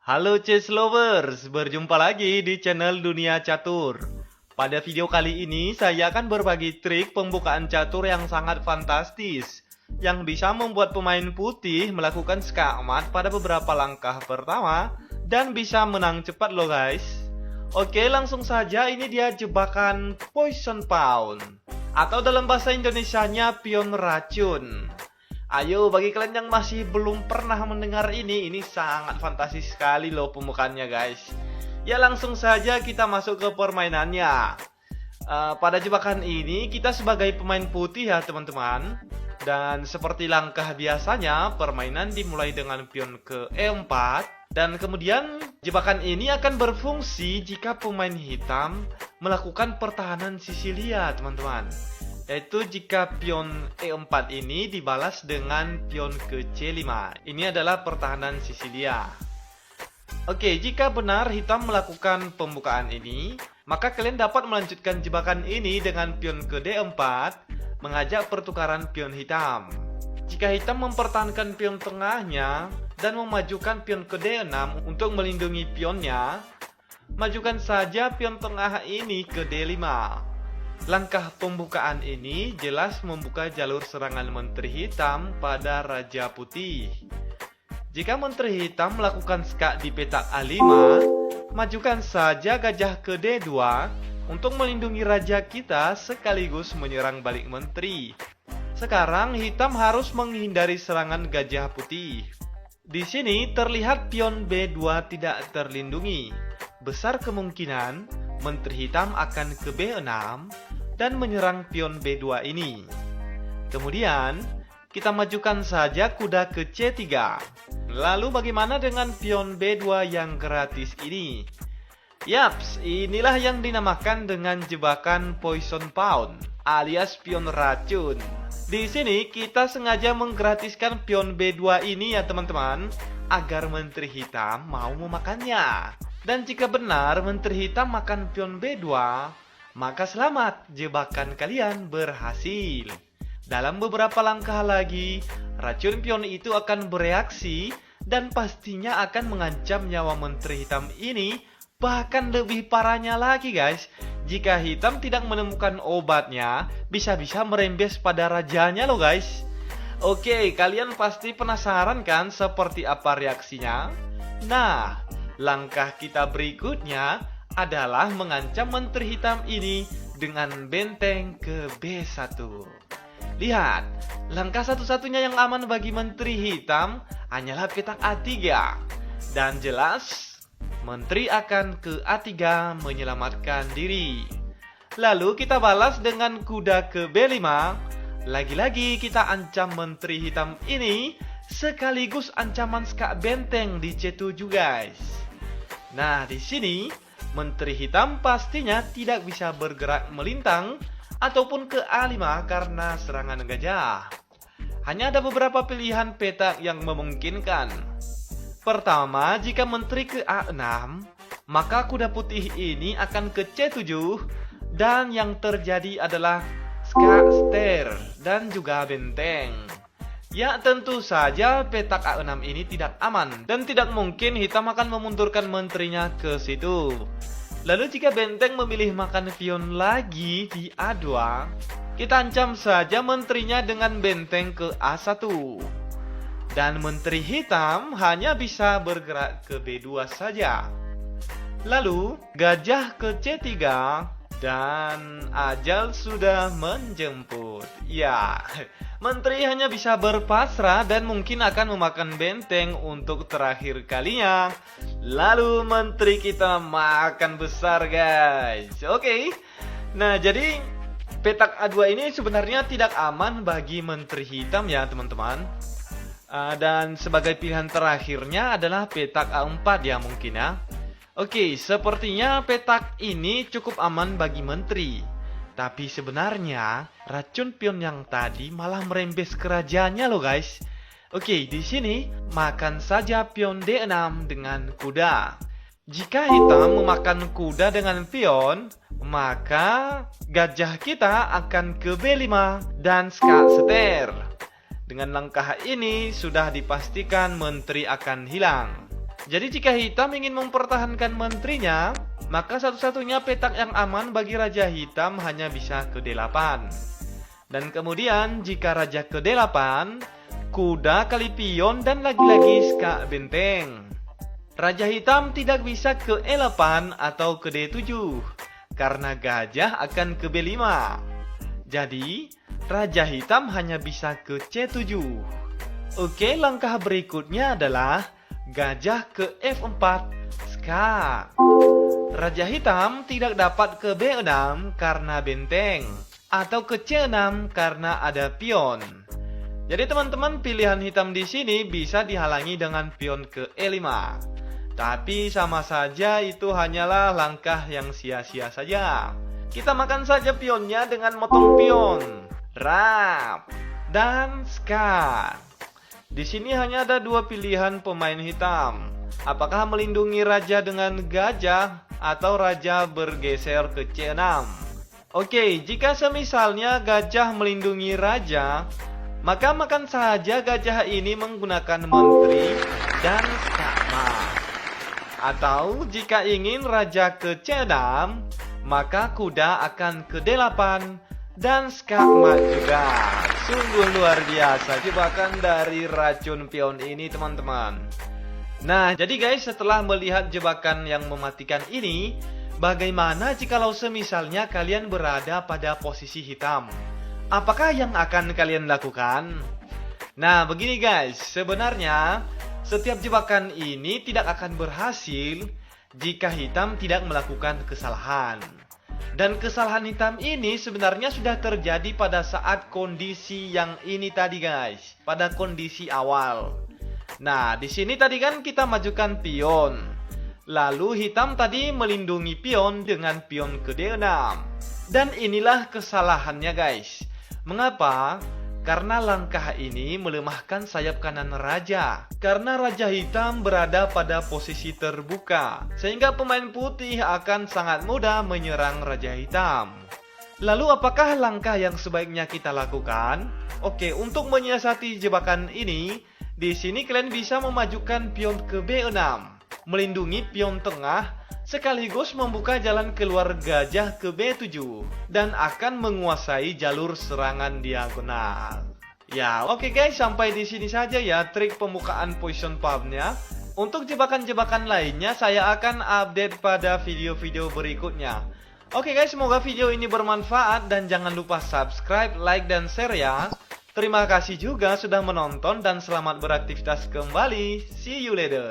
Halo chess lovers, berjumpa lagi di channel Dunia Catur. Pada video kali ini saya akan berbagi trik pembukaan catur yang sangat fantastis yang bisa membuat pemain putih melakukan skakmat pada beberapa langkah pertama dan bisa menang cepat loh guys. Oke, langsung saja, ini dia jebakan Poison Pawn atau dalam bahasa Indonesianya pion racun. Ayo, bagi kalian yang masih belum pernah mendengar ini sangat fantastis sekali loh pembukaannya guys. Ya, langsung saja kita masuk ke permainannya. Pada jebakan ini kita sebagai pemain putih ya teman-teman. Dan seperti langkah biasanya, permainan dimulai dengan pion ke E4. Dan kemudian jebakan ini akan berfungsi jika pemain hitam melakukan pertahanan Sisilia teman-teman. Yaitu jika pion E4 ini dibalas dengan pion ke C5. Ini adalah pertahanan Sisilia. Oke, jika benar hitam melakukan pembukaan ini, maka kalian dapat melanjutkan jebakan ini dengan pion ke D4, mengajak pertukaran pion hitam. Jika hitam mempertahankan pion tengahnya dan memajukan pion ke D6 untuk melindungi pionnya, majukan saja pion tengah ini ke D5. Langkah pembukaan ini jelas membuka jalur serangan menteri hitam pada Raja Putih. Jika menteri hitam melakukan skak di petak A5, majukan saja gajah ke D2 untuk melindungi raja kita sekaligus menyerang balik menteri. Sekarang hitam harus menghindari serangan gajah putih. Di sini terlihat pion B2 tidak terlindungi. Besar kemungkinan menteri hitam akan ke B6 dan menyerang pion B2 ini. Kemudian, kita majukan saja kuda ke C3. Lalu bagaimana dengan pion B2 yang gratis ini? Yaps, inilah yang dinamakan dengan jebakan Poison Pawn alias pion racun. Di sini kita sengaja menggratiskan pion B2 ini ya teman-teman, agar menteri hitam mau memakannya. Dan jika benar menteri hitam makan pion B2, maka selamat, jebakan kalian berhasil. Dalam beberapa langkah lagi, racun pion itu akan bereaksi dan pastinya akan mengancam nyawa menteri hitam ini. Bahkan lebih parahnya lagi guys, jika hitam tidak menemukan obatnya, bisa-bisa merembes pada rajanya loh guys. Oke, kalian pasti penasaran kan seperti apa reaksinya? Nah, langkah kita berikutnya adalah mengancam menteri hitam ini dengan benteng ke B1. Lihat, langkah satu-satunya yang aman bagi menteri hitam hanyalah petak A3. Dan jelas, menteri akan ke A3 menyelamatkan diri. Lalu kita balas dengan kuda ke B5. Lagi-lagi kita ancam menteri hitam ini sekaligus ancaman skak benteng di C7 guys. Nah, di sini menteri hitam pastinya tidak bisa bergerak melintang ataupun ke A5 karena serangan gajah. Hanya ada beberapa pilihan petak yang memungkinkan. Pertama, jika menteri ke A6, maka kuda putih ini akan ke C7 dan yang terjadi adalah skak ster dan juga benteng. Ya, tentu saja petak A6 ini tidak aman dan tidak mungkin hitam akan memundurkan menterinya ke situ. Lalu jika benteng memilih makan pion lagi di A2, kita ancam saja menterinya dengan benteng ke A1. Dan menteri hitam hanya bisa bergerak ke B2 saja. Lalu gajah ke C3 dan ajal sudah menjemput. Ya, menteri hanya bisa berpasrah dan mungkin akan memakan benteng untuk terakhir kalinya. Lalu menteri kita makan besar guys. Oke. Nah, jadi petak A2 ini sebenarnya tidak aman bagi menteri hitam ya teman-teman. Dan sebagai pilihan terakhirnya adalah petak A4 ya mungkin ya. Oke, sepertinya petak ini cukup aman bagi menteri. Tapi sebenarnya racun pion yang tadi malah merembes ke rajanya loh guys. Oke, di sini makan saja pion D6 dengan kuda. Jika hitam memakan kuda dengan pion, maka gajah kita akan ke B5 dan skak seter. Dengan langkah ini sudah dipastikan menteri akan hilang. Jadi jika hitam ingin mempertahankan menterinya, maka satu-satunya petak yang aman bagi Raja Hitam hanya bisa ke D8. Dan kemudian jika Raja ke D8, kuda kali pion dan lagi-lagi skak benteng. Raja Hitam tidak bisa ke E8 atau ke D7, karena gajah akan ke B5. Jadi, Raja Hitam hanya bisa ke C7. Oke, langkah berikutnya adalah gajah ke F4, skak. Raja Hitam tidak dapat ke B6 karena benteng, atau ke C6 karena ada pion. Jadi teman-teman, pilihan hitam di sini bisa dihalangi dengan pion ke E5. Tapi sama saja itu hanyalah langkah yang sia-sia saja. Kita makan saja pionnya dengan motong pion, rap, dan skak. Di sini hanya ada dua pilihan pemain hitam. Apakah melindungi raja dengan gajah atau raja bergeser ke C6? Oke, jika semisalnya gajah melindungi raja, maka makan saja gajah ini menggunakan menteri dan skak mas. Atau jika ingin raja ke C6, maka kuda akan ke D8 dan skak mat juga. Sungguh luar biasa jebakan dari racun pion ini teman-teman. Nah, jadi guys, setelah melihat jebakan yang mematikan ini, bagaimana jikalau semisalnya kalian berada pada posisi hitam? Apakah yang akan kalian lakukan? Nah, begini guys, sebenarnya setiap jebakan ini tidak akan berhasil jika hitam tidak melakukan kesalahan. Dan kesalahan hitam ini sebenarnya sudah terjadi pada saat kondisi yang ini tadi guys, pada kondisi awal. Nah, di sini tadi kan kita majukan pion. Lalu hitam tadi melindungi pion dengan pion ke D6. Dan inilah kesalahannya guys. Mengapa? Karena langkah ini melemahkan sayap kanan raja. Karena raja hitam berada pada posisi terbuka, sehingga pemain putih akan sangat mudah menyerang raja hitam. Lalu apakah langkah yang sebaiknya kita lakukan? Oke, untuk menyiasati jebakan ini, di sini kalian bisa memajukan pion ke B6, melindungi pion tengah, sekaligus membuka jalan keluar gajah ke B7 dan akan menguasai jalur serangan diagonal. Ya, oke guys, sampai di sini saja ya trik pembukaan poison pub-nya. Untuk jebakan-jebakan lainnya saya akan update pada video-video berikutnya. Oke guys, semoga video ini bermanfaat dan jangan lupa subscribe, like, dan share ya. Terima kasih juga sudah menonton dan selamat beraktivitas kembali. See you later.